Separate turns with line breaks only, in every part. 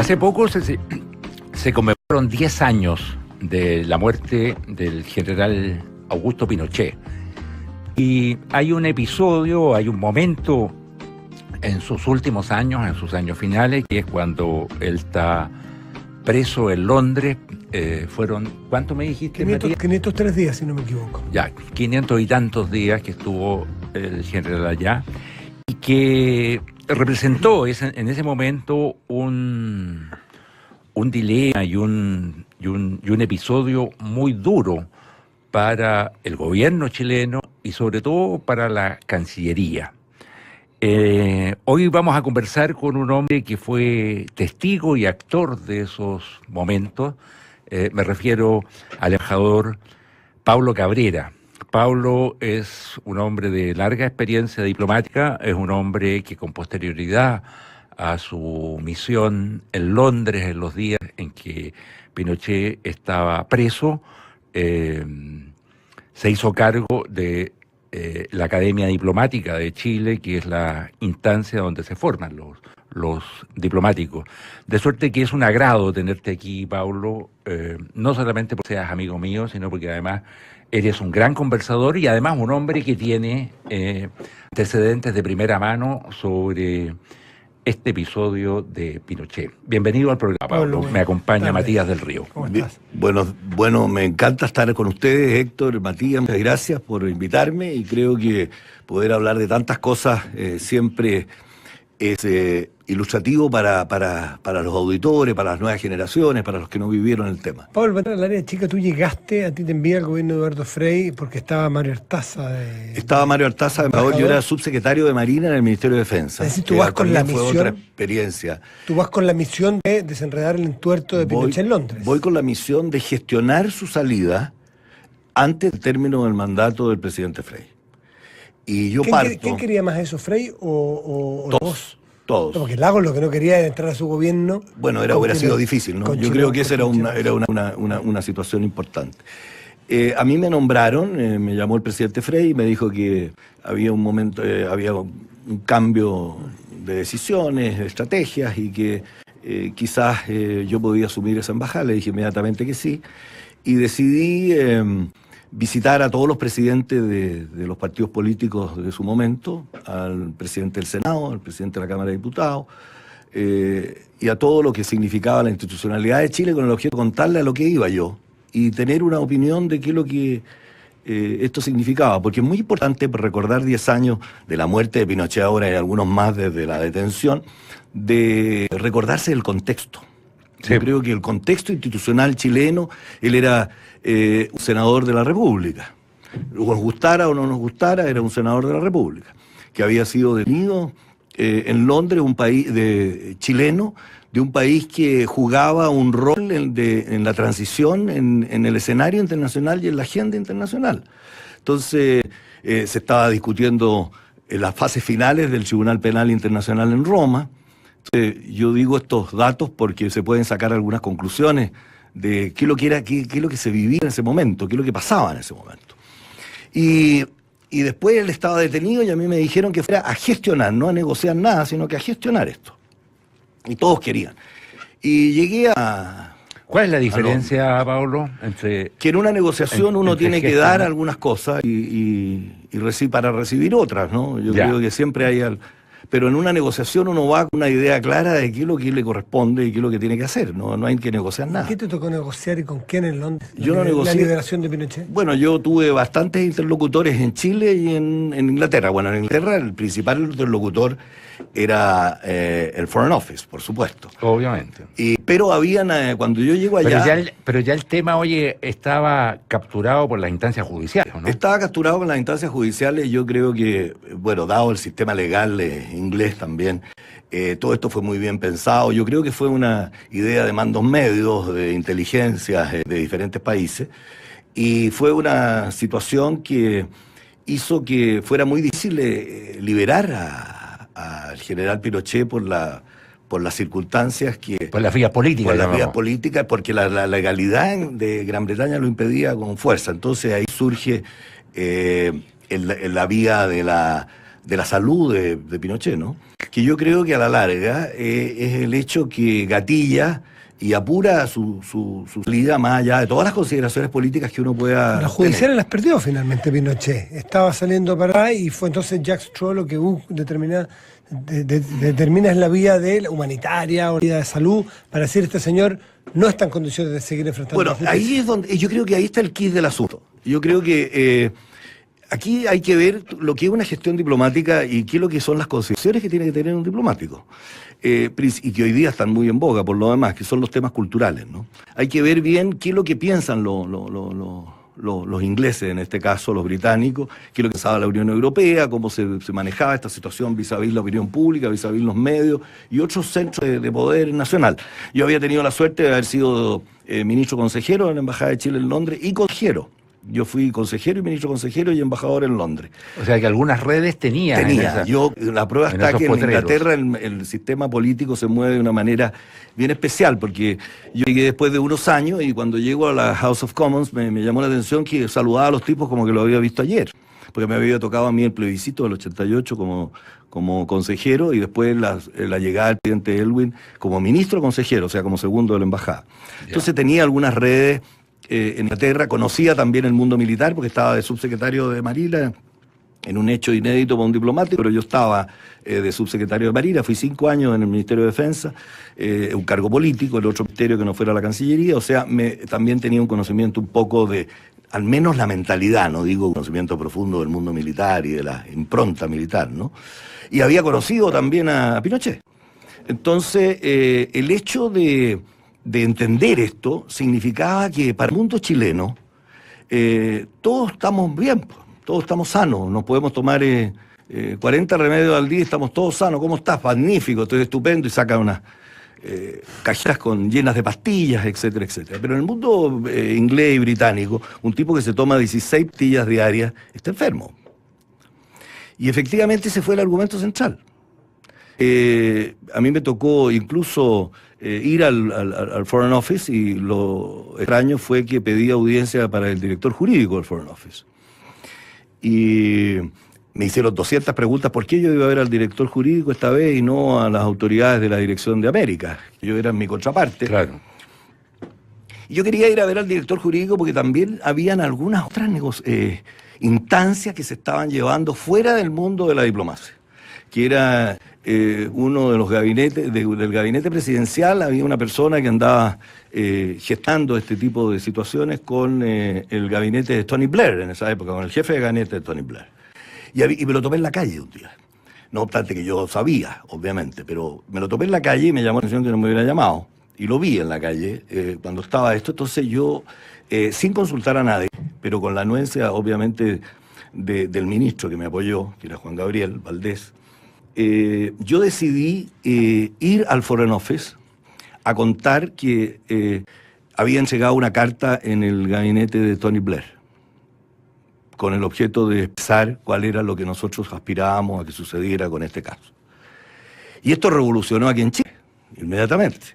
Hace poco se conmemoraron 10 años de la muerte del general Augusto Pinochet. Y hay un episodio, hay un momento en sus últimos años, en sus años finales, que es cuando él está preso en Londres. Fueron, ¿cuánto me dijiste, Matías?
503 días, si no me equivoco.
Ya, 500 y tantos días que estuvo el general allá, y que representó en ese momento un dilema y un episodio muy duro para el gobierno chileno y sobre todo para la Cancillería. Hoy vamos a conversar con un hombre que fue testigo y actor de esos momentos. Me refiero al embajador Paulo Cabrera. Paulo es un hombre de larga experiencia diplomática, es un hombre que con posterioridad a su misión en Londres, en los días en que Pinochet estaba preso, se hizo cargo de la Academia Diplomática de Chile, que es la instancia donde se forman los diplomáticos. De suerte que es un agrado tenerte aquí, Paulo, no solamente porque seas amigo mío, sino porque además eres un gran conversador y además un hombre que tiene antecedentes de primera mano sobre este episodio de Pinochet. Bienvenido al programa, Pablo. Me acompaña Matías del Río.
¿Cómo estás? Bueno, me encanta estar con ustedes, Héctor, Matías. Muchas gracias por invitarme y creo que poder hablar de tantas cosas siempre es ilustrativo para los auditores, para las nuevas generaciones, para los que no vivieron el tema.
Pablo, para el área chica, tú llegaste, a ti te envía el gobierno de Eduardo Frei porque estaba Mario Artaza.
Estaba Mario Artaza de embajador, yo era subsecretario de Marina en el Ministerio de Defensa.
Es decir, tú vas con la
fue
misión.
otra experiencia.
Tú vas con la misión de desenredar el entuerto de Pinochet en Londres.
Voy con la misión de gestionar su salida antes del término del mandato del presidente Frei. Y yo
¿Quién quería más eso, Frei o
vos? Todos.
No, porque Lagos lo que no quería era entrar a su gobierno.
Bueno, hubiera sido difícil, ¿no? Yo creo que esa era una situación importante. A mí me nombraron, me llamó el presidente Frei y me dijo que había un momento, había un cambio de decisiones, de estrategias y que quizás yo podía asumir esa embajada. Le dije inmediatamente que sí y decidí visitar a todos los presidentes de los partidos políticos de su momento, al presidente del Senado, al presidente de la Cámara de Diputados, y a todo lo que significaba la institucionalidad de Chile con el objeto de contarle a lo que iba yo y tener una opinión de qué es lo que esto significaba, porque es muy importante recordar 10 años de la muerte de Pinochet ahora y algunos más desde la detención, de recordarse del contexto. Sí. Yo creo que el contexto institucional chileno, él era un senador de la República. Nos gustara o no nos gustara, era un senador de la República, que había sido detenido en Londres, un país chileno, de un país que jugaba un rol en la transición, en el escenario internacional y en la agenda internacional. Entonces, se estaba discutiendo en las fases finales del Tribunal Penal Internacional en Roma. Yo digo estos datos porque se pueden sacar algunas conclusiones de qué es lo que se vivía en ese momento, qué es lo que pasaba en ese momento. Y después él estaba detenido y a mí me dijeron que fuera a gestionar, no a negociar nada, sino que a gestionar esto. Y todos querían. Y llegué a...
¿Cuál es la diferencia, Pablo, entre...
Que en una negociación uno tiene que dar algunas cosas para recibir otras, ¿no? Yo creo que siempre hay... Pero en una negociación uno va con una idea clara de qué es lo que le corresponde y qué es lo que tiene que hacer. No hay que negociar nada.
¿Qué te tocó negociar y con quién en Londres?
Yo no negocié.
¿La liberación de Pinochet?
Bueno, yo tuve bastantes interlocutores en Chile y en Inglaterra. Bueno, en Inglaterra el principal interlocutor era el Foreign Office, por supuesto.
Obviamente.
Pero cuando yo llego allá...
Pero ya el tema, oye, estaba capturado por las instancias judiciales, ¿no?
Estaba capturado por las instancias judiciales. Yo creo que, bueno, dado el sistema legal inglés también, todo esto fue muy bien pensado. Yo creo que fue una idea de mandos medios, de inteligencias de diferentes países. Y fue una situación que hizo que fuera muy difícil liberar al general Pinochet por las circunstancias que...
Por las vías políticas.
Por las vías políticas, porque la legalidad de Gran Bretaña lo impedía con fuerza. Entonces ahí surge la vía de la salud de Pinochet, ¿no? que yo creo que a la larga es el hecho que gatilla y apura su salida más allá de todas las consideraciones políticas que uno pueda
Las judiciales las perdió finalmente Pinochet. Estaba saliendo para ahí y fue entonces Jacques Straw lo que determina es la vía de la humanitaria o la vía de salud para decir este señor no está en condiciones de seguir enfrentando
Bueno,
la justicia.
ahí es donde yo creo que ahí está el quid del asunto. Yo creo que aquí hay que ver lo que es una gestión diplomática y qué es lo que son las consideraciones que tiene que tener un diplomático. Y que hoy día están muy en boga por lo demás, que son los temas culturales, ¿no? Hay que ver bien qué es lo que piensan los ingleses, en este caso los británicos, qué es lo que pensaba la Unión Europea, cómo se manejaba esta situación vis-a-vis la opinión pública, vis-a-vis los medios y otros centros de poder nacional. Yo había tenido la suerte de haber sido ministro consejero en la Embajada de Chile en Londres y consejero. Yo fui consejero y ministro consejero y embajador en Londres.
O sea que algunas redes tenía.
La prueba está que en Inglaterra el sistema político se mueve de una manera bien especial, porque yo llegué después de unos años y cuando llego a la House of Commons me llamó la atención que saludaba a los tipos como que lo había visto ayer, porque me había tocado a mí el plebiscito del 88 como consejero y después la llegada del presidente Elwin como ministro consejero, o sea, como segundo de la embajada. Entonces tenía algunas redes en Inglaterra, conocía también el mundo militar porque estaba de subsecretario de Marina en un hecho inédito para un diplomático, pero yo estaba de subsecretario de Marina, fui 5 años en el Ministerio de Defensa, un cargo político, el otro ministerio que no fuera la Cancillería, o sea, también tenía un conocimiento un poco de, al menos la mentalidad, no digo conocimiento profundo del mundo militar y de la impronta militar, ¿no? Y había conocido también a Pinochet. Entonces, el hecho de entender esto significaba que para el mundo chileno todos estamos bien, todos estamos sanos, nos podemos tomar 40 remedios al día y estamos todos sanos. ¿Cómo estás? Magnífico, estoy estupendo, y saca unas cajitas llenas de pastillas, etcétera, etcétera. Pero en el mundo inglés y británico, un tipo que se toma 16 pastillas diarias está enfermo. Y efectivamente ese fue el argumento central. A mí me tocó incluso ir al Foreign Office y lo extraño fue que pedí audiencia para el director jurídico del Foreign Office. Y me hicieron 200 preguntas por qué yo iba a ver al director jurídico esta vez y no a las autoridades de la Dirección de América. Yo era mi contraparte.
Claro.
Y yo quería ir a ver al director jurídico porque también habían algunas otras instancias que se estaban llevando fuera del mundo de la diplomacia, que era uno de los gabinetes, del gabinete presidencial, había una persona que andaba gestando este tipo de situaciones con el gabinete de Tony Blair en esa época, con el jefe de gabinete de Tony Blair. Y me lo topé en la calle un día. No obstante que yo sabía, obviamente, pero me lo topé en la calle y me llamó la atención que no me hubiera llamado. Y lo vi en la calle cuando estaba esto. Entonces yo, sin consultar a nadie, pero con la anuencia, obviamente, del ministro que me apoyó, que era Juan Gabriel Valdés, yo decidí ir al Foreign Office a contar que habían llegado una carta en el gabinete de Tony Blair con el objeto de expresar cuál era lo que nosotros aspirábamos a que sucediera con este caso. Y esto revolucionó aquí en Chile, inmediatamente.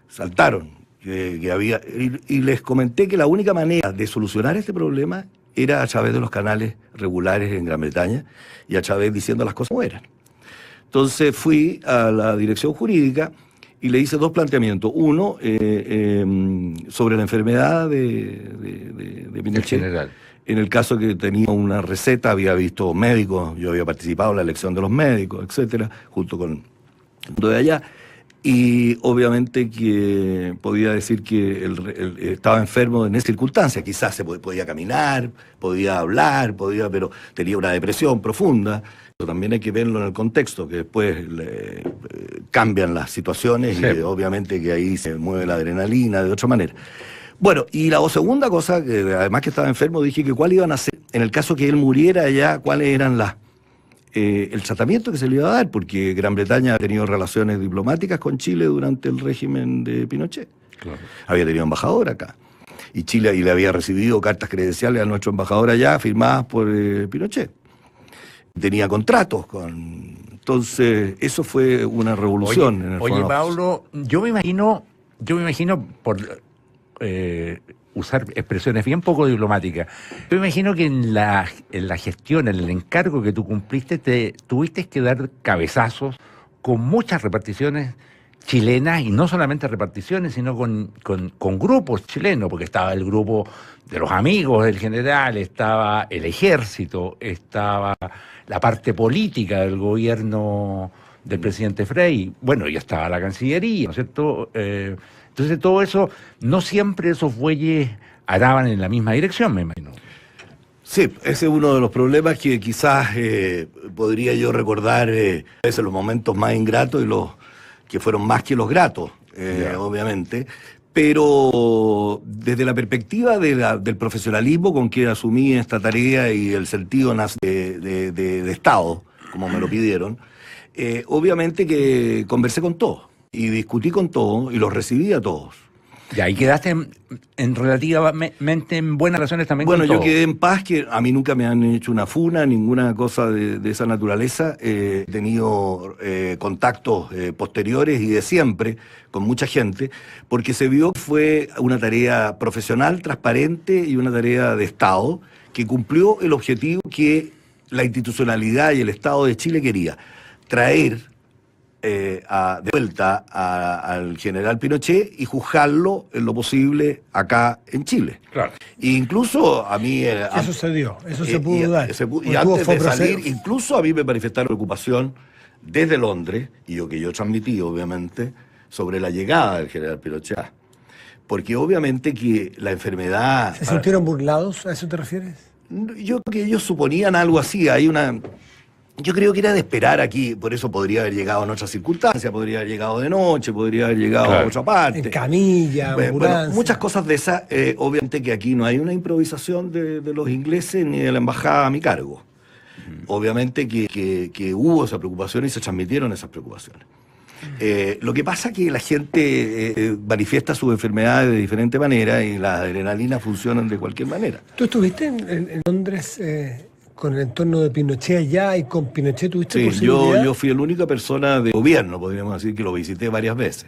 Saltaron que había... Y les comenté que la única manera de solucionar este problema era a través de los canales regulares en Gran Bretaña y a través diciendo las cosas como eran. Entonces fui a la dirección jurídica y le hice 2 planteamientos. Uno, sobre la enfermedad de Pinochet.
General.
En el caso que tenía una receta, había visto médicos, yo había participado en la elección de los médicos, etcétera, junto con el mundo de allá. Y obviamente que podía decir que él estaba enfermo en esas circunstancias. Quizás podía caminar, podía hablar, pero tenía una depresión profunda. Pero también hay que verlo en el contexto, que después cambian las situaciones, sí. Y obviamente que ahí se mueve la adrenalina de otra manera. Bueno, y la segunda cosa, que además que estaba enfermo, dije que cuál iban a ser, en el caso que él muriera allá, cuáles eran el tratamiento que se le iba a dar, porque Gran Bretaña ha tenido relaciones diplomáticas con Chile durante el régimen de Pinochet. Claro. Había tenido embajador acá. Y Chile le había recibido cartas credenciales a nuestro embajador allá, firmadas por Pinochet. Tenía contratos con... Entonces, eso fue una revolución.
Oye, Pablo, yo me imagino por usar expresiones bien poco diplomáticas, yo me imagino que en la gestión, en el encargo que tú cumpliste, tuviste que dar cabezazos con muchas reparticiones chilenas, y no solamente reparticiones, sino con grupos chilenos, porque estaba el grupo de los amigos del general, estaba el ejército, estaba la parte política del gobierno del presidente Frei, bueno, ya estaba la Cancillería, ¿no es cierto? Entonces todo eso, no siempre esos bueyes araban en la misma dirección, me imagino.
Sí, ese es uno de los problemas que quizás podría yo recordar es los momentos más ingratos y los que fueron más que los gratos, obviamente. Pero desde la perspectiva del profesionalismo con que asumí esta tarea y el sentido de Estado, como me lo pidieron, obviamente que conversé con todos y discutí con todos y los recibí a todos.
Ya, y quedaste en relativamente en buenas relaciones también con todos.
Bueno, yo quedé en paz, que a mí nunca me han hecho una funa, ninguna cosa de esa naturaleza. He tenido contactos posteriores y de siempre con mucha gente, porque se vio que fue una tarea profesional, transparente y una tarea de Estado que cumplió el objetivo que la institucionalidad y el Estado de Chile quería: traer de vuelta al general Pinochet y juzgarlo en lo posible acá en Chile.
Claro.
E incluso a mí...
Eso se dio, eso se pudo dar.
Y antes de salir, incluso a mí me manifestaron preocupación desde Londres, y que yo transmití, obviamente, sobre la llegada del general Pinochet. Porque obviamente que la enfermedad...
¿Se sintieron burlados? ¿A eso te refieres?
Yo creo que ellos suponían algo así. Yo creo que era de esperar aquí, por eso podría haber llegado en otras circunstancias, podría haber llegado de noche, podría haber llegado a otra parte.
En camilla, ambulancia.
Bueno, muchas cosas de esas. Obviamente que aquí no hay una improvisación de los ingleses ni de la embajada a mi cargo. Obviamente que hubo esa preocupación y se transmitieron esas preocupaciones. Lo que pasa es que la gente manifiesta sus enfermedades de diferente manera y las adrenalinas funcionan de cualquier manera.
¿Tú estuviste en Londres con el entorno de Pinochet allá y con Pinochet tuviste posibilidad?
Yo fui la única persona de gobierno, podríamos decir, que lo visité varias veces.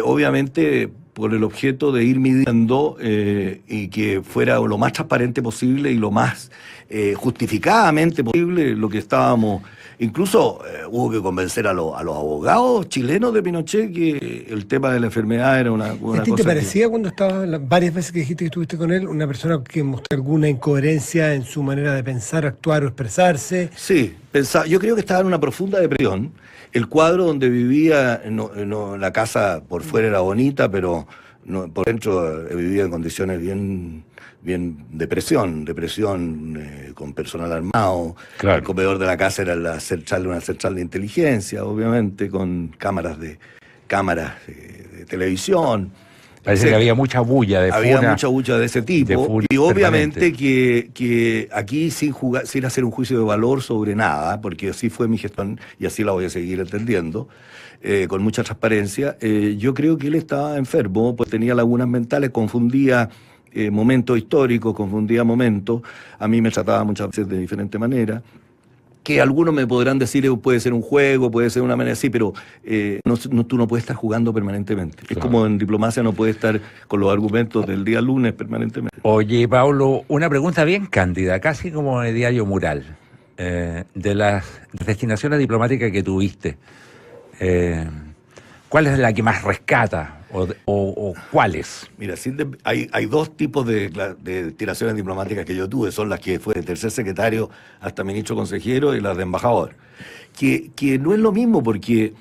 Obviamente por el objeto de ir midiendo y que fuera lo más transparente posible y lo más justificadamente posible lo que estábamos... Incluso hubo que convencer a los abogados chilenos de Pinochet que el tema de la enfermedad era una cosa...
¿A ti te parecía cuando estabas, varias veces que dijiste que estuviste con él, una persona que mostró alguna incoherencia en su manera de pensar, actuar o expresarse?
Sí, yo creo que estaba en una profunda depresión. El cuadro donde vivía, la casa por fuera era bonita, pero por dentro vivía en condiciones bien depresión con personal armado. Claro. El comedor de la casa era una central de inteligencia, obviamente, con cámaras de televisión.
Parece que había mucha bulla
mucha bulla de ese tipo. Y obviamente que aquí sin hacer un juicio de valor sobre nada, porque así fue mi gestión y así la voy a seguir entendiendo, con mucha transparencia, yo creo que él estaba enfermo, pues tenía lagunas mentales, confundía momentos históricos, confundía momentos. A mí me trataba muchas veces de diferente manera. Que algunos me podrán decir puede ser un juego, puede ser una manera así, pero tú no puedes estar jugando permanentemente. Claro. Es como en diplomacia no puedes estar con los argumentos del día lunes permanentemente.
Oye, Paulo, una pregunta bien cándida, casi como de diario mural. De las destinaciones diplomáticas que tuviste, ¿cuál es la que más rescata? ¿O cuáles?
Mira, hay dos tipos de destinaciones diplomáticas que yo tuve. Son las que fue de tercer secretario hasta ministro consejero y las de embajador. Que no es lo mismo porque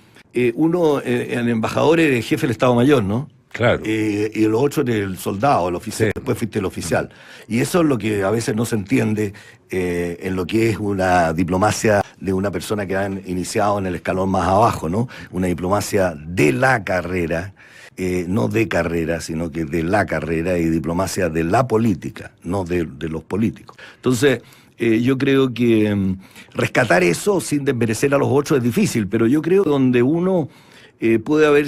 uno, el embajador es jefe del Estado Mayor, ¿no?
Claro.
Y el otro era el soldado, el oficial, sí. Después fuiste el oficial. Y eso es lo que a veces no se entiende en lo que es una diplomacia de una persona que ha iniciado en el escalón más abajo, ¿no? Una diplomacia de la carrera, no de carrera, sino que de la carrera, y diplomacia de la política, no de los políticos. Entonces, yo creo que rescatar eso sin desmerecer a los otros es difícil, pero yo creo que donde uno puede haber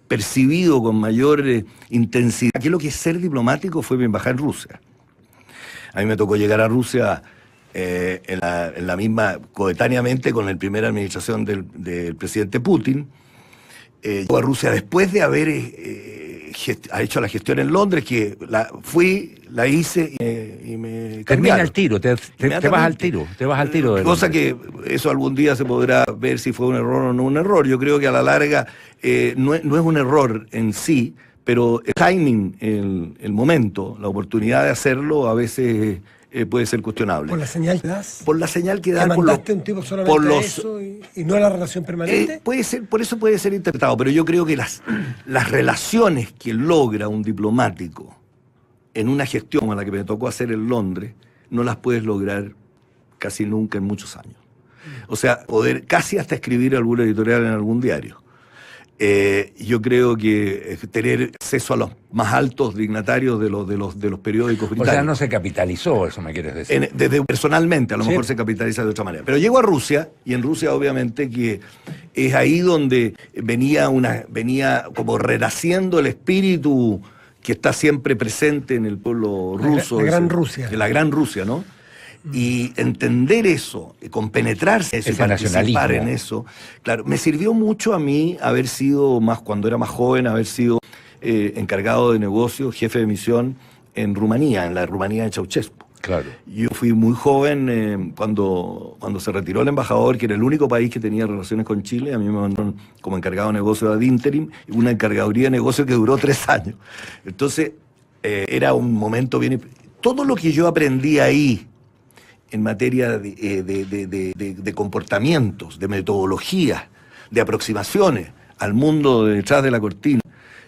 percibido con mayor intensidad que lo que es ser diplomático fue mi embajada en Rusia. A mí me tocó llegar a Rusia en la misma, coetáneamente con la primera administración del presidente Putin. Llegó a Rusia después de haber ha hecho la gestión en Londres, que la hice y me
Termina
cambiaron.
el tiro, te vas al tiro, te vas al tiro.
Cosa que eso algún día se podrá ver si fue un error o no un error. Yo creo que a la larga no es un error en sí, pero el timing, el momento, la oportunidad de hacerlo a veces puede ser cuestionable.
¿Por la señal que das?
Por la señal que das.
¿Te mandaste un tipo solamente a eso y no a la relación permanente?
Puede ser, por eso puede ser interpretado, pero yo creo que las relaciones que logra un diplomático en una gestión como la que me tocó hacer en Londres, no las puedes lograr casi nunca en muchos años. O sea, poder casi hasta escribir algún editorial en algún diario. Yo creo que tener acceso a los más altos dignatarios de los periódicos británicos.
O sea, no se capitalizó, eso me quieres decir.
Desde personalmente, a lo mejor se capitaliza de otra manera. Pero llego a Rusia, y en Rusia obviamente que es ahí donde venía como renaciendo el espíritu que está siempre presente en el pueblo ruso.
La gran Rusia.
De la gran Rusia, ¿no? Y entender eso, compenetrarse en eso, participar en eso, claro, me sirvió mucho a mí haber sido, cuando era más joven, haber sido encargado de negocio, jefe de misión en Rumanía, en la Rumanía de Ceausescu.
Claro.
Yo fui muy joven cuando se retiró el embajador, que era el único país que tenía relaciones con Chile. A mí me mandaron como encargado de negocio ad interim, una encargaduría de negocio que duró 3 años. Entonces, era un momento bien... Todo lo que yo aprendí ahí, en materia de comportamientos, de metodologías, de aproximaciones al mundo detrás de la cortina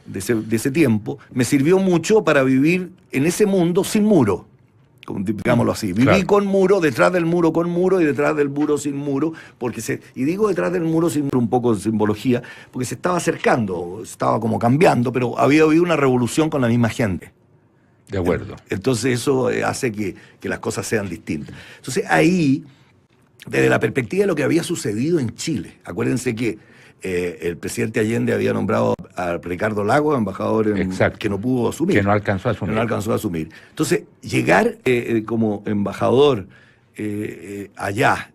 de ese tiempo, me sirvió mucho para vivir en ese mundo sin muro, digámoslo así. Viví con muro, detrás del muro con muro y detrás del muro sin muro, y digo detrás del muro sin muro un poco de simbología, porque se estaba acercando, estaba como cambiando, pero había habido una revolución con la misma gente.
De acuerdo.
Entonces eso hace que las cosas sean distintas. Entonces ahí, desde la perspectiva de lo que había sucedido en Chile, acuérdense que el presidente Allende había nombrado a Ricardo Lagos, embajador que no pudo asumir.
Que no alcanzó a asumir.
Que no alcanzó a asumir. Entonces, llegar como embajador allá,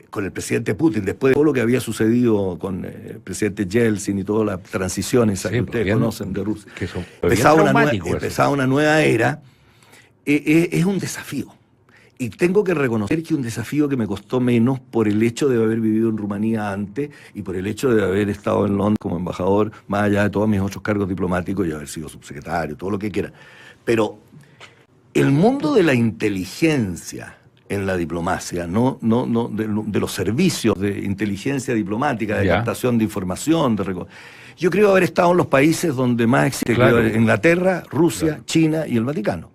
con el presidente Putin, después de todo lo que había sucedido con el presidente Yeltsin y toda la transición esa que ustedes conocen de Rusia, empezaba una nueva era, es un desafío. Y tengo que reconocer que un desafío que me costó menos por el hecho de haber vivido en Rumanía antes y por el hecho de haber estado en Londres como embajador, más allá de todos mis otros cargos diplomáticos y haber sido subsecretario, todo lo que quiera. Pero el mundo de la inteligencia en la diplomacia, de los servicios de inteligencia diplomática, de captación de información, yo creo haber estado en los países donde más existe, Inglaterra, Rusia, China y el Vaticano.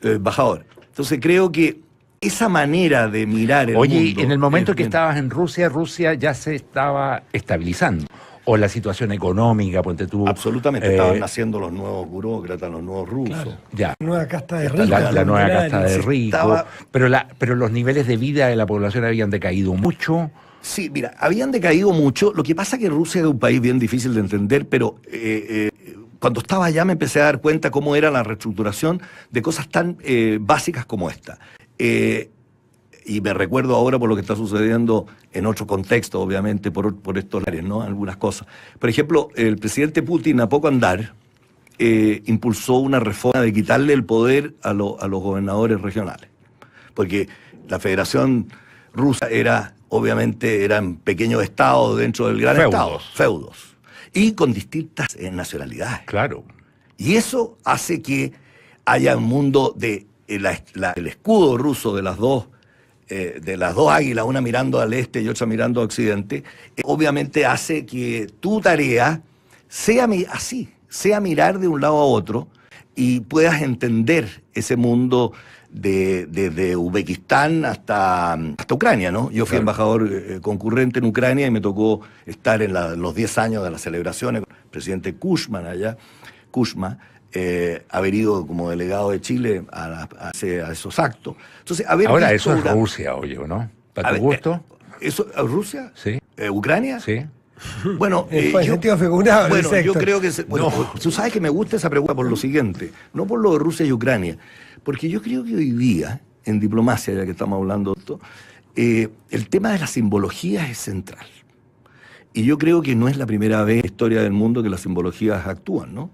Embajador. Entonces creo que esa manera de mirar el mundo...
Oye, en el momento que estabas en Rusia, Rusia ya se estaba estabilizando. O la situación económica, ponte tú...
Absolutamente, estaban naciendo los nuevos burócratas, los nuevos rusos.
Claro.
Ya.
La nueva casta de ricos.
La nueva casta de ricos. Pero los niveles de vida de la población habían decaído mucho.
Sí, mira, habían decaído mucho. Lo que pasa es que Rusia es un país bien difícil de entender, pero cuando estaba allá me empecé a dar cuenta cómo era la reestructuración de cosas tan básicas como esta. Y me recuerdo ahora por lo que está sucediendo en otro contexto, obviamente, por estos lares, ¿no? Algunas cosas. Por ejemplo, el presidente Putin, a poco andar, impulsó una reforma de quitarle el poder a los gobernadores regionales. Porque la Federación Rusa eran pequeños estados dentro del gran estado, feudos, y con distintas nacionalidades.
Claro.
Y eso hace que haya un mundo de el escudo ruso de las dos águilas, una mirando al este y otra mirando al occidente, obviamente hace que tu tarea sea así, sea mirar de un lado a otro y puedas entender ese mundo desde Uzbekistán hasta Ucrania, ¿no? Yo fui embajador concurrente en Ucrania y me tocó estar en los 10 años de las celebraciones con el presidente Kuchma allá, haber ido como delegado de Chile a esos actos. Entonces,
ahora eso es Rusia, oye, ¿no? ¿Para tu gusto?
¿Eso es Rusia?
Sí.
¿Ucrania?
Sí.
Bueno, yo creo que... Tú sabes que me gusta esa pregunta por lo siguiente, no por lo de Rusia y Ucrania, porque yo creo que hoy día, en diplomacia, ya que estamos hablando de esto, el tema de las simbologías es central. Y yo creo que no es la primera vez en la historia del mundo que las simbologías actúan, ¿no?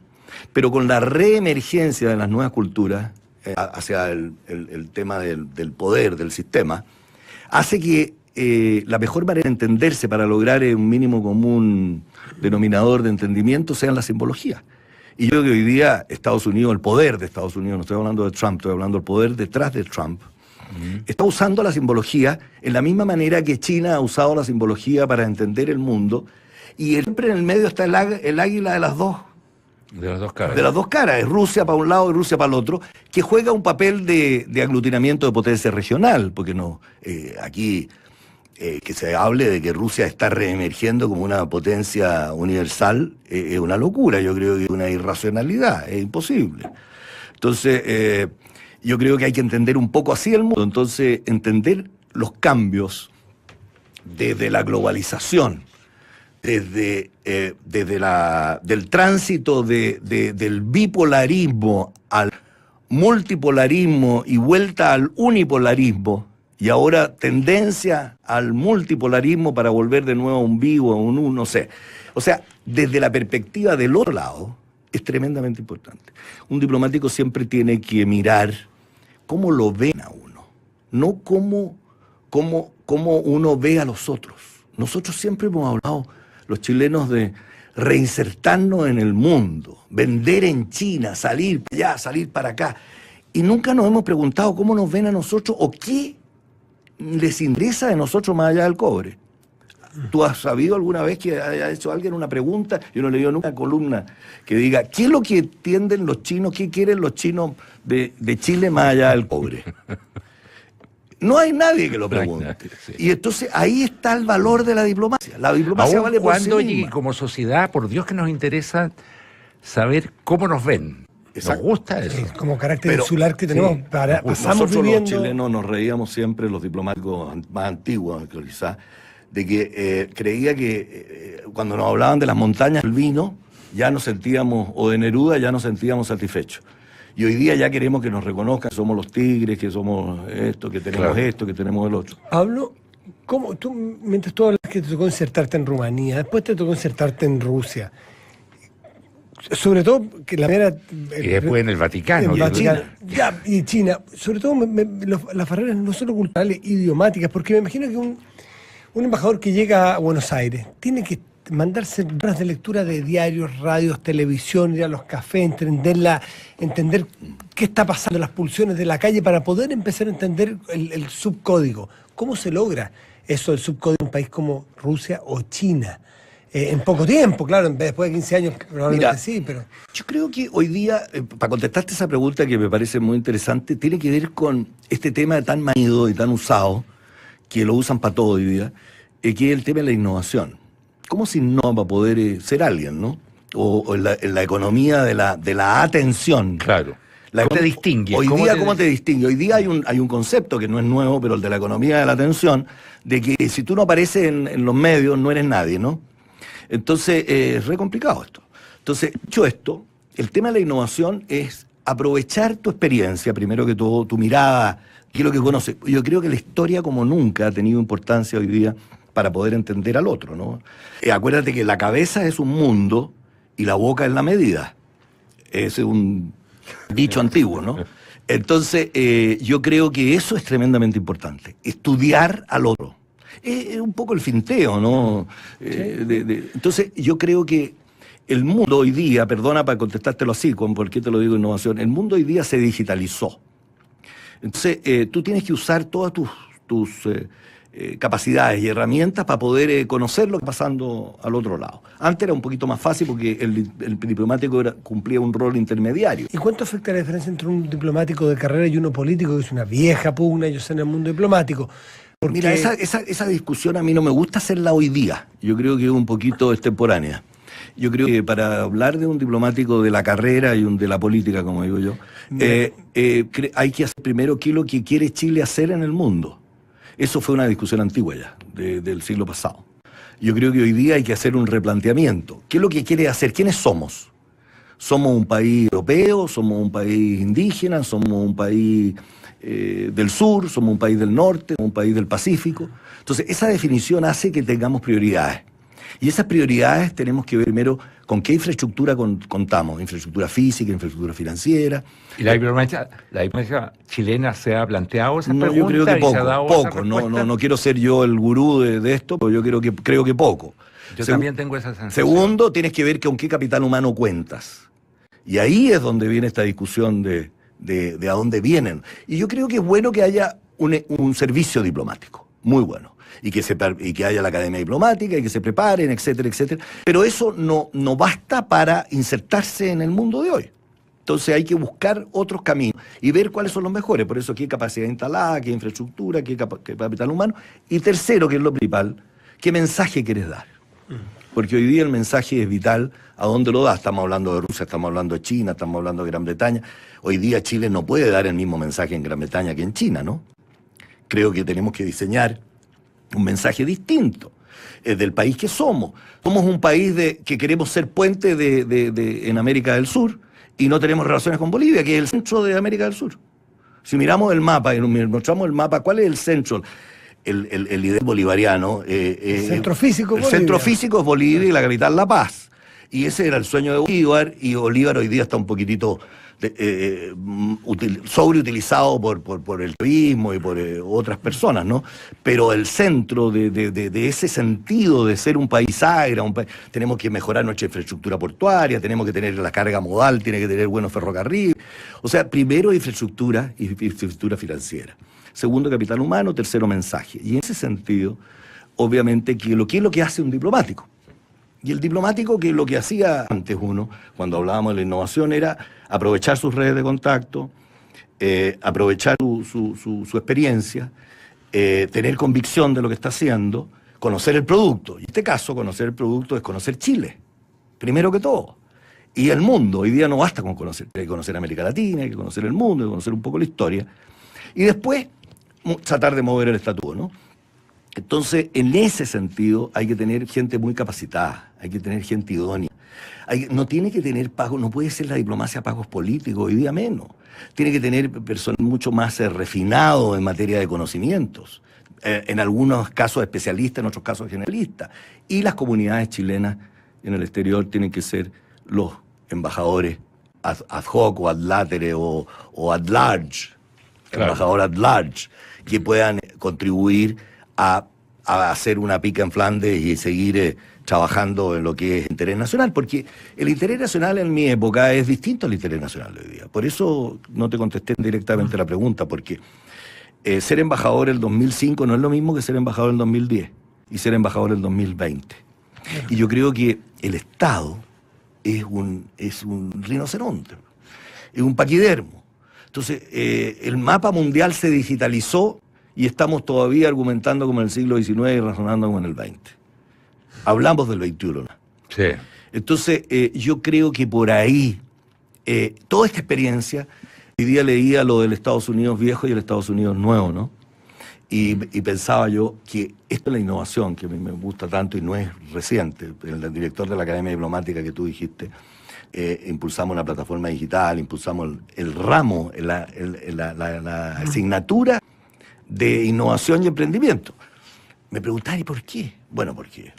Pero con la reemergencia de las nuevas culturas hacia el tema del poder, del sistema, hace que la mejor manera de entenderse para lograr un mínimo común denominador de entendimiento sean las simbologías. Y yo creo que hoy día Estados Unidos, el poder de Estados Unidos, no estoy hablando de Trump, estoy hablando del poder detrás de Trump, está usando la simbología en la misma manera que China ha usado la simbología para entender el mundo, y siempre en el medio está el águila de las dos.
De las dos caras.
De las dos caras, es Rusia para un lado y Rusia para el otro, que juega un papel de aglutinamiento de potencia regional, porque no, aquí que se hable de que Rusia está reemergiendo como una potencia universal es una locura, yo creo que es una irracionalidad, es imposible. Entonces, yo creo que hay que entender un poco así el mundo, entonces entender los cambios desde la globalización, desde del tránsito del bipolarismo al multipolarismo y vuelta al unipolarismo, y ahora tendencia al multipolarismo para volver de nuevo a un vivo, a un uno, no sé. O sea, desde la perspectiva del otro lado, es tremendamente importante. Un diplomático siempre tiene que mirar cómo lo ven a uno, no cómo uno ve a los otros. Nosotros siempre hemos hablado, los chilenos, de reinsertarnos en el mundo, vender en China, salir para allá, salir para acá. Y nunca nos hemos preguntado cómo nos ven a nosotros o qué les interesa de nosotros más allá del cobre. ¿Tú has sabido alguna vez que haya hecho alguien una pregunta? Yo no he leído nunca una columna que diga ¿qué es lo que entienden los chinos, qué quieren los chinos de Chile más allá del cobre? No hay nadie que lo pregunte. Sí. Y entonces ahí está el valor de la diplomacia. La diplomacia vale por sí misma.
Y como sociedad, por Dios que nos interesa saber cómo nos ven. Exacto. Nos gusta eso.
Como carácter insular que tenemos.
Sí. Nosotros los chilenos nos reíamos siempre, los diplomáticos más antiguos quizás, de que creía que cuando nos hablaban de las montañas del vino, ya nos sentíamos, o de Neruda, ya nos sentíamos satisfechos. Y hoy día ya queremos que nos reconozcan que somos los tigres, que somos esto, que tenemos esto, que tenemos el otro.
Pablo, ¿cómo tú, mientras tú hablas que te tocó insertarte en Rumanía, después te tocó insertarte en Rusia, sobre todo que la manera...
Y después en el Vaticano.
Y China. Sobre todo las barreras no solo culturales, idiomáticas, porque me imagino que un embajador que llega a Buenos Aires tiene que mandarse horas de lectura de diarios, radios, televisión, ir a los cafés, entender qué está pasando, las pulsiones de la calle, para poder empezar a entender el subcódigo. ¿Cómo se logra eso, el subcódigo en un país como Rusia o China? En poco tiempo, claro, después de 15 años probablemente. Mira, sí, pero...
Yo creo que hoy día, para contestarte esa pregunta que me parece muy interesante, tiene que ver con este tema tan manido y tan usado, que lo usan para todo hoy día, que es el tema de la innovación. ¿Cómo se innova para poder ser alguien, no? O en la economía de la atención.
Claro. ¿Cómo te distingue?
Hoy día, ¿cómo te distingue? Hoy día hay un concepto que no es nuevo, pero el de la economía de la atención, de que si tú no apareces en los medios, no eres nadie, ¿no? Entonces, es re complicado esto. Entonces, dicho esto, el tema de la innovación es aprovechar tu experiencia, primero que todo, tu mirada, qué es lo que conoces. Yo creo que la historia como nunca ha tenido importancia hoy día para poder entender al otro, ¿no? Acuérdate que la cabeza es un mundo y la boca es la medida. Ese es un dicho antiguo, ¿no? Entonces, yo creo que eso es tremendamente importante, estudiar al otro. Es un poco el finteo, ¿no? Entonces, yo creo que el mundo hoy día, perdona para contestártelo así, ¿por qué te lo digo innovación? El mundo hoy día se digitalizó. Entonces, tú tienes que usar todas tus capacidades y herramientas para poder conocer lo que está pasando al otro lado. Antes era un poquito más fácil porque el diplomático cumplía un rol intermediario.
¿Y cuánto afecta la diferencia entre un diplomático de carrera y uno político, que es una vieja pugna, yo sé, en el mundo diplomático? Porque...
Mira, esa discusión a mí no me gusta hacerla hoy día. Yo creo que es un poquito extemporánea. Yo creo que para hablar de un diplomático de la carrera y de la política, como digo yo, hay que hacer primero qué es lo que quiere Chile hacer en el mundo. Eso fue una discusión antigua ya, del siglo pasado. Yo creo que hoy día hay que hacer un replanteamiento. ¿Qué es lo que quiere hacer? ¿Quiénes somos? ¿Somos un país europeo? ¿Somos un país indígena? ¿Somos un país del sur? ¿Somos un país del norte? ¿Somos un país del Pacífico? Entonces, esa definición hace que tengamos prioridades. Y esas prioridades tenemos que ver primero con qué infraestructura contamos, infraestructura física, infraestructura financiera.
¿Y la diplomacia chilena se ha planteado esa pregunta?
Yo creo que
¿Y se ha dado esa
poco.
respuesta?
No quiero ser yo el gurú de esto, pero yo creo que poco.
Yo también tengo esa sensación.
Segundo, tienes que ver con qué capital humano cuentas. Y ahí es donde viene esta discusión de a dónde vienen. Y yo creo que es bueno que haya un servicio diplomático, muy bueno. Y que haya la academia diplomática y que se preparen, etcétera, etcétera. Pero eso no basta para insertarse en el mundo de hoy. Entonces hay que buscar otros caminos y ver cuáles son los mejores. Por eso qué capacidad instalada, qué infraestructura, qué capital humano. Y tercero, que es lo principal, qué mensaje quieres dar. Porque hoy día el mensaje es vital. ¿A dónde lo das? Estamos hablando de Rusia, estamos hablando de China, estamos hablando de Gran Bretaña. Hoy día Chile no puede dar el mismo mensaje en Gran Bretaña que en China, ¿no? Creo que tenemos que diseñar un mensaje distinto del país que somos. Somos un país que queremos ser puente en América del Sur y no tenemos relaciones con Bolivia, que es el centro de América del Sur. Si miramos el mapa y mostramos el mapa, ¿cuál es el centro? El ideal bolivariano.
El centro físico
es Bolivia. El centro físico es Bolivia y la capital La Paz. Y ese era el sueño de Bolívar, y Bolívar hoy día está un poquitito sobreutilizado por el turismo y por otras personas, ¿no? Pero el centro de ese sentido de ser un país agra, tenemos que mejorar nuestra infraestructura portuaria, tenemos que tener la carga modal, tiene que tener buenos ferrocarriles. O sea, primero infraestructura y infraestructura financiera. Segundo, capital humano. Tercero, mensaje. Y en ese sentido, obviamente, ¿qué es lo que hace un diplomático? Y el diplomático, que lo que hacía antes uno, cuando hablábamos de la innovación, era aprovechar sus redes de contacto, aprovechar su experiencia, tener convicción de lo que está haciendo, conocer el producto. Y en este caso, conocer el producto es conocer Chile, primero que todo. Y el mundo. Hoy día no basta con conocer. Hay que conocer América Latina, hay que conocer el mundo, hay que conocer un poco la historia. Y después, tratar de mover el estatuto, ¿no? Entonces, en ese sentido, hay que tener gente muy capacitada, hay que tener gente idónea. No tiene que tener pagos, no puede ser la diplomacia pagos políticos, hoy día menos. Tiene que tener personas mucho más refinados en materia de conocimientos. En algunos casos especialistas, en otros casos generalistas. Y las comunidades chilenas en el exterior tienen que ser los embajadores ad hoc o ad latere o ad large, claro. Embajador ad large, que puedan contribuir a hacer una pica en Flandes y seguir trabajando en lo que es interés nacional, porque el interés nacional en mi época es distinto al interés nacional de hoy día. Por eso no te contesté directamente la pregunta, porque ser embajador en el 2005 no es lo mismo que ser embajador en el 2010 y ser embajador en el 2020. Y yo creo que el Estado es un rinoceronte, es un paquidermo. Entonces, el mapa mundial se digitalizó y estamos todavía argumentando como en el siglo XIX y razonando como en el XX. Hablamos del XXI, ¿no?
Sí.
Entonces, yo creo que por ahí, toda esta experiencia, hoy día leía lo del Estados Unidos viejo y el Estados Unidos nuevo, ¿no? Y pensaba yo que esto es la innovación, que a mí me gusta tanto y no es reciente. El director de la Academia Diplomática que tú dijiste, impulsamos una plataforma digital, impulsamos el ramo, la asignatura de innovación y emprendimiento. Me preguntaban, ¿y por qué? Bueno, porque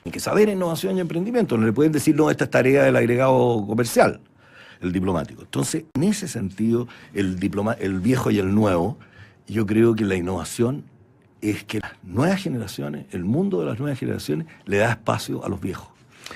hay que saber innovación y emprendimiento. No le pueden decir, no, esta es tarea del agregado comercial, el diplomático. Entonces, en ese sentido, el viejo y el nuevo, yo creo que la innovación es que las nuevas generaciones, el mundo de las nuevas generaciones, le da espacio a los viejos,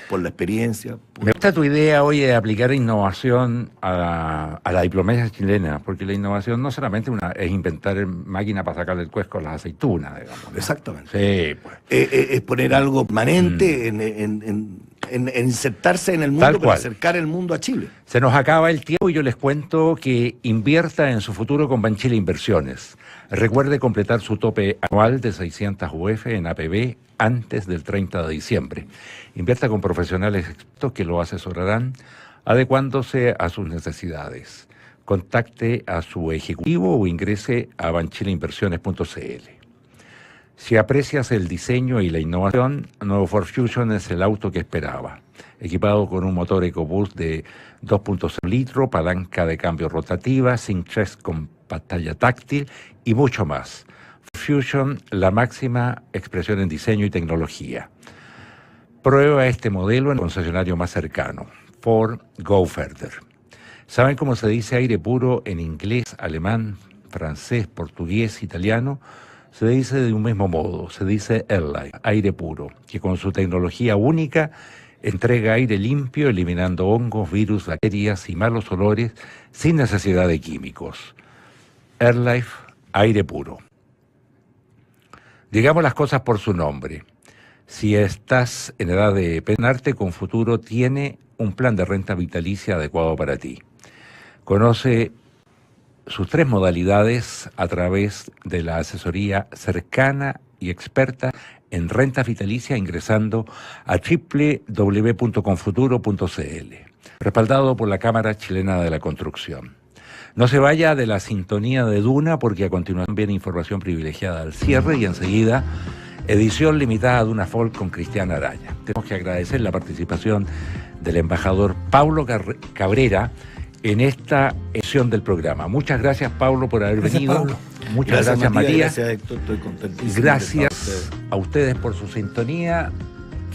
por la experiencia.
Me gusta tu idea hoy de aplicar innovación a la diplomacia chilena, porque la innovación no solamente es inventar máquinas para sacar del cuesco las aceitunas, digamos, ¿no?
Exactamente.
Sí, pues.
Es poner algo permanente en insertarse en el mundo para acercar el mundo a Chile.
Se nos acaba el tiempo y yo les cuento que invierta en su futuro con Banchile Inversiones. Recuerde completar su tope anual de 600 UF en APB antes del 30 de diciembre. Invierta con profesionales expertos que lo asesorarán adecuándose a sus necesidades. Contacte a su ejecutivo o ingrese a banchileinversiones.cl. Si aprecias el diseño y la innovación, nuevo Ford Fusion es el auto que esperaba. Equipado con un motor EcoBoost de 2.0 litros, palanca de cambio rotativa, SYNC3 con pantalla táctil y mucho más. Ford Fusion, la máxima expresión en diseño y tecnología. Prueba este modelo en el concesionario más cercano, Ford Go Further. ¿Saben cómo se dice aire puro en inglés, alemán, francés, portugués, italiano? Se dice de un mismo modo, se dice Airlife, aire puro, que con su tecnología única entrega aire limpio, eliminando hongos, virus, bacterias y malos olores sin necesidad de químicos. Airlife, aire puro. Digamos las cosas por su nombre. Si estás en edad de pensionarte, Confuturo tiene un plan de renta vitalicia adecuado para ti. Conoce sus 3 modalidades a través de la asesoría cercana y experta en renta vitalicia ingresando a www.confuturo.cl, respaldado por la Cámara Chilena de la Construcción. No se vaya de la sintonía de Duna, porque a continuación viene información privilegiada al cierre y enseguida edición limitada de Duna Folk con Cristian Araya. Tenemos que agradecer la participación del embajador Paulo Cabrera en esta edición del programa. Muchas gracias, Paulo, por haber venido.
Pablo.
Muchas gracias, Matías.
Gracias, Héctor. Estoy contentísimo.
Gracias a ustedes por su sintonía.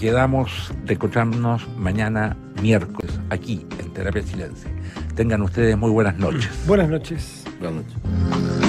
Quedamos de encontrarnos mañana miércoles aquí en Terapia Chilense. Tengan ustedes muy buenas noches.
Buenas noches.
Buenas noches.